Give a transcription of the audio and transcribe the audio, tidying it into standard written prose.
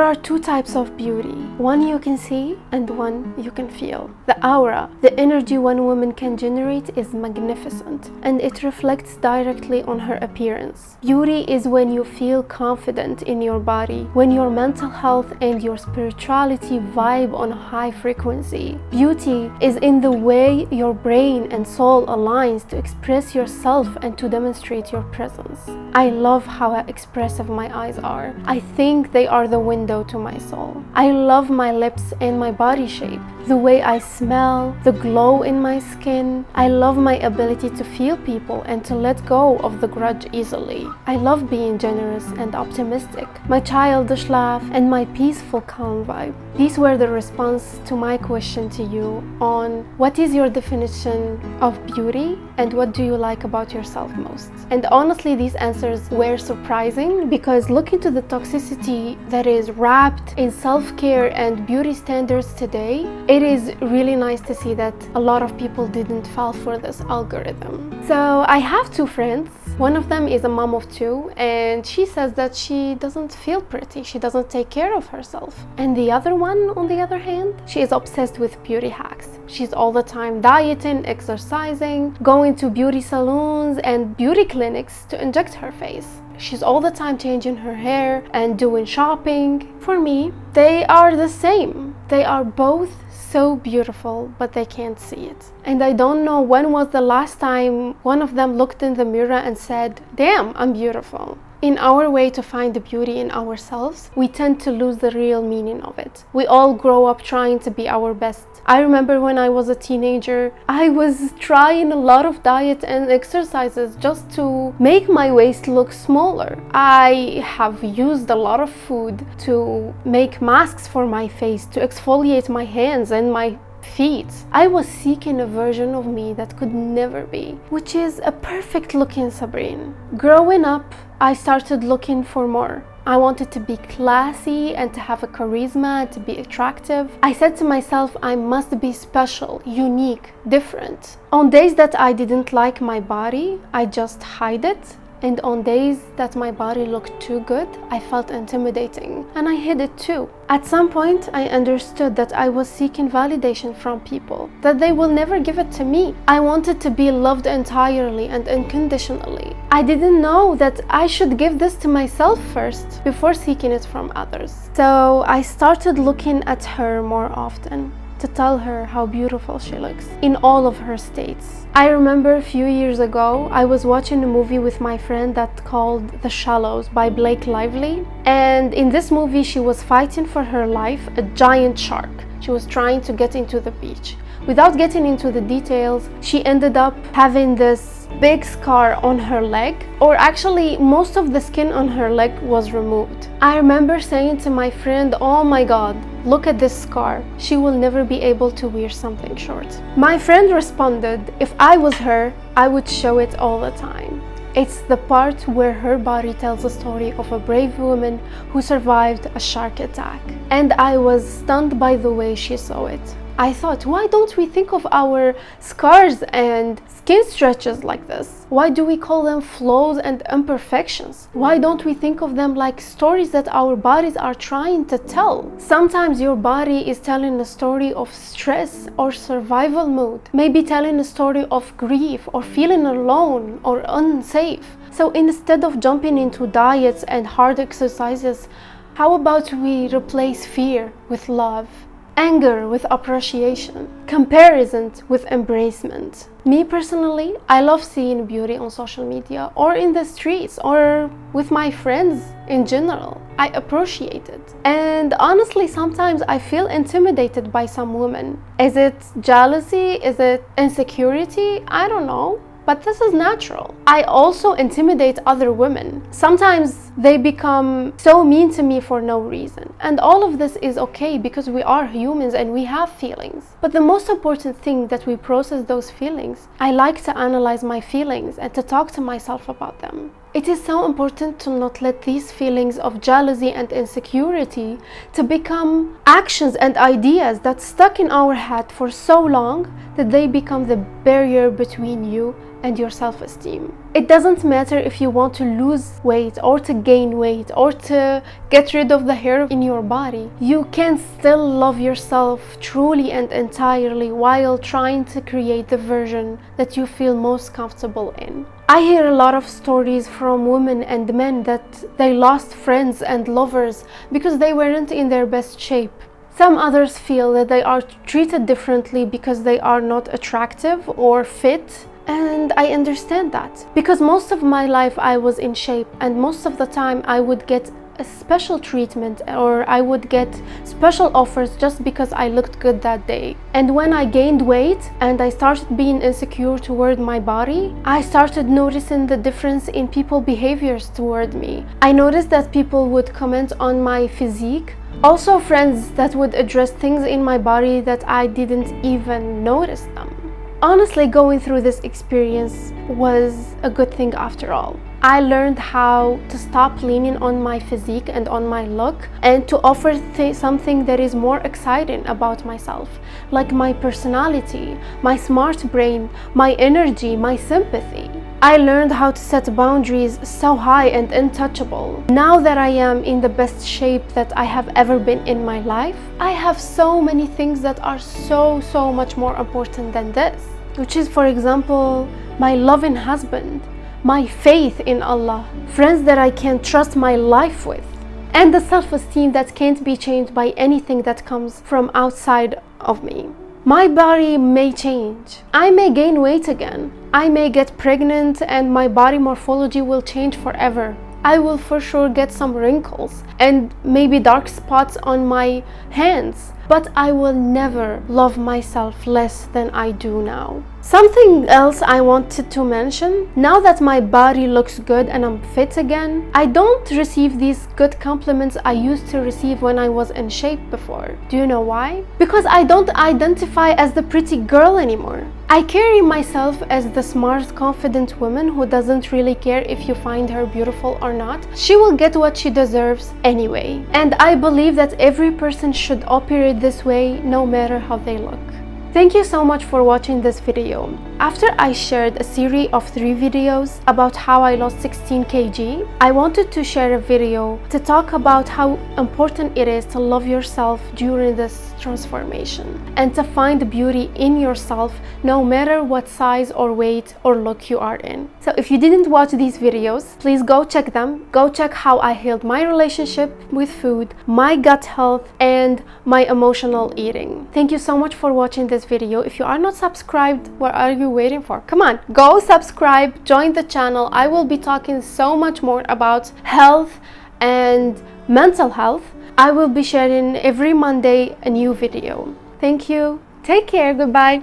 are two types of beauty. One you can see and one you can feel. The aura, the energy one woman can generate is magnificent, and it reflects directly on her appearance. Beauty is when you feel confident in your body, when your mental health and your spirituality vibe on a high frequency. Beauty is in the way your brain and soul aligns to express yourself and to demonstrate your presence. I love how expressive my eyes are. I think they are the window to my soul. I love my lips and my body shape, the way I smell, the glow in my skin. I love my ability to feel people and to let go of the grudge easily. I love being generous and optimistic, my childish laugh, and my peaceful, calm vibe. These were the response to my question to you on what is your definition of beauty and what do you like about yourself most? And honestly, these answers were surprising because looking to the toxicity that is wrapped in self-care and beauty standards today, it is really nice to see that a lot of people didn't fall for this algorithm. So I have two friends. One of them is a mom of two, and she says that she doesn't feel pretty, she doesn't take care of herself. And the other one, on the other hand, she is obsessed with beauty hacks. She's all the time dieting, exercising, going to beauty salons and beauty clinics to inject her face. She's all the time changing her hair and doing shopping. For me, they are the same. They are both so beautiful, but they can't see it. And I don't know when was the last time one of them looked in the mirror and said, "Damn, I'm beautiful." In our way to find the beauty in ourselves, we tend to lose the real meaning of it. We all grow up trying to be our best. I remember when I was a teenager, I was trying a lot of diet and exercises just to make my waist look smaller. I have used a lot of food to make masks for my face, to exfoliate my hands and my feet. I was seeking a version of me that could never be, which is a perfect looking Sabrine. Growing up, I started looking for more. I wanted to be classy and to have a charisma, to be attractive. I said to myself, I must be special, unique, different. On days that I didn't like my body, I just hide it. And on days that my body looked too good, I felt intimidating, and I hid it too. At some point, I understood that I was seeking validation from people, that they will never give it to me. I wanted to be loved entirely and unconditionally. I didn't know that I should give this to myself first before seeking it from others. So I started looking at her more often, to tell her how beautiful she looks in all of her states. I remember a few years ago, I was watching a movie with my friend that called The Shallows by Blake Lively. And in this movie, she was fighting for her life, a giant shark. She was trying to get into the beach. Without getting into the details, she ended up having this big scar on her leg, or actually most of the skin on her leg was removed. I remember saying to my friend, "Oh my God, look at this scar. She will never be able to wear something short." My friend responded, "If I was her, I would show it all the time." It's the part where her body tells a story of a brave woman who survived a shark attack. And I was stunned by the way she saw it. I thought, why don't we think of our scars and skin stretches like this? Why do we call them flaws and imperfections? Why don't we think of them like stories that our bodies are trying to tell? Sometimes your body is telling a story of stress or survival mode, maybe telling a story of grief or feeling alone or unsafe. So instead of jumping into diets and hard exercises, how about we replace fear with love? Anger with appreciation, comparison with embracement. Me personally, I love seeing beauty on social media or in the streets or with my friends in general. I appreciate it. And honestly, sometimes I feel intimidated by some women. Is it jealousy? Is it insecurity? I don't know. But this is natural. I also intimidate other women. Sometimes they become so mean to me for no reason. And all of this is okay because we are humans and we have feelings. But the most important thing that we process those feelings. I like to analyze my feelings and to talk to myself about them. It is so important to not let these feelings of jealousy and insecurity to become actions and ideas that stuck in our head for so long that they become the barrier between you and your self-esteem. It doesn't matter if you want to lose weight or to gain weight or to get rid of the hair in your body. You can still love yourself truly and entirely while trying to create the version that you feel most comfortable in. I hear a lot of stories from women and men that they lost friends and lovers because they weren't in their best shape. Some others feel that they are treated differently because they are not attractive or fit. And I understand that, because most of my life I was in shape, and most of the time I would get a special treatment or I would get special offers just because I looked good that day. And when I gained weight and I started being insecure toward my body, I started noticing the difference in people's behaviors toward me. I noticed that people would comment on my physique. Also friends that would address things in my body that I didn't even notice them. Honestly, going through this experience was a good thing after all. I learned how to stop leaning on my physique and on my look and to offer something that is more exciting about myself, like my personality, my smart brain, my energy, my sympathy. I learned how to set boundaries so high and untouchable. Now that I am in the best shape that I have ever been in my life, I have so many things that are so much more important than this, which is, for example, my loving husband, my faith in Allah, friends that I can trust my life with, and the self-esteem that can't be changed by anything that comes from outside of me. My body may change. I may gain weight again. I may get pregnant and my body morphology will change forever. I will for sure get some wrinkles and maybe dark spots on my hands, but I will never love myself less than I do now. Something else I wanted to mention, now that my body looks good and I'm fit again, I don't receive these good compliments I used to receive when I was in shape before. Do you know why? Because I don't identify as the pretty girl anymore. I carry myself as the smart, confident woman who doesn't really care if you find her beautiful or not. She will get what she deserves anyway. And I believe that every person should operate this way no matter how they look. Thank you so much for watching this video. After I shared a series of 3 videos about how I lost 16 kg, I wanted to share a video to talk about how important it is to love yourself during this transformation and to find beauty in yourself no matter what size or weight or look you are in. So if you didn't watch these videos, please go check them. Go check how I healed my relationship with food, my gut health, and my emotional eating. Thank you so much for watching this video. If you are not subscribed, what are you waiting for? Come on, go subscribe, join the channel. I will be talking so much more about health and mental health. I will be sharing every Monday a new video. Thank you. Take care. Goodbye.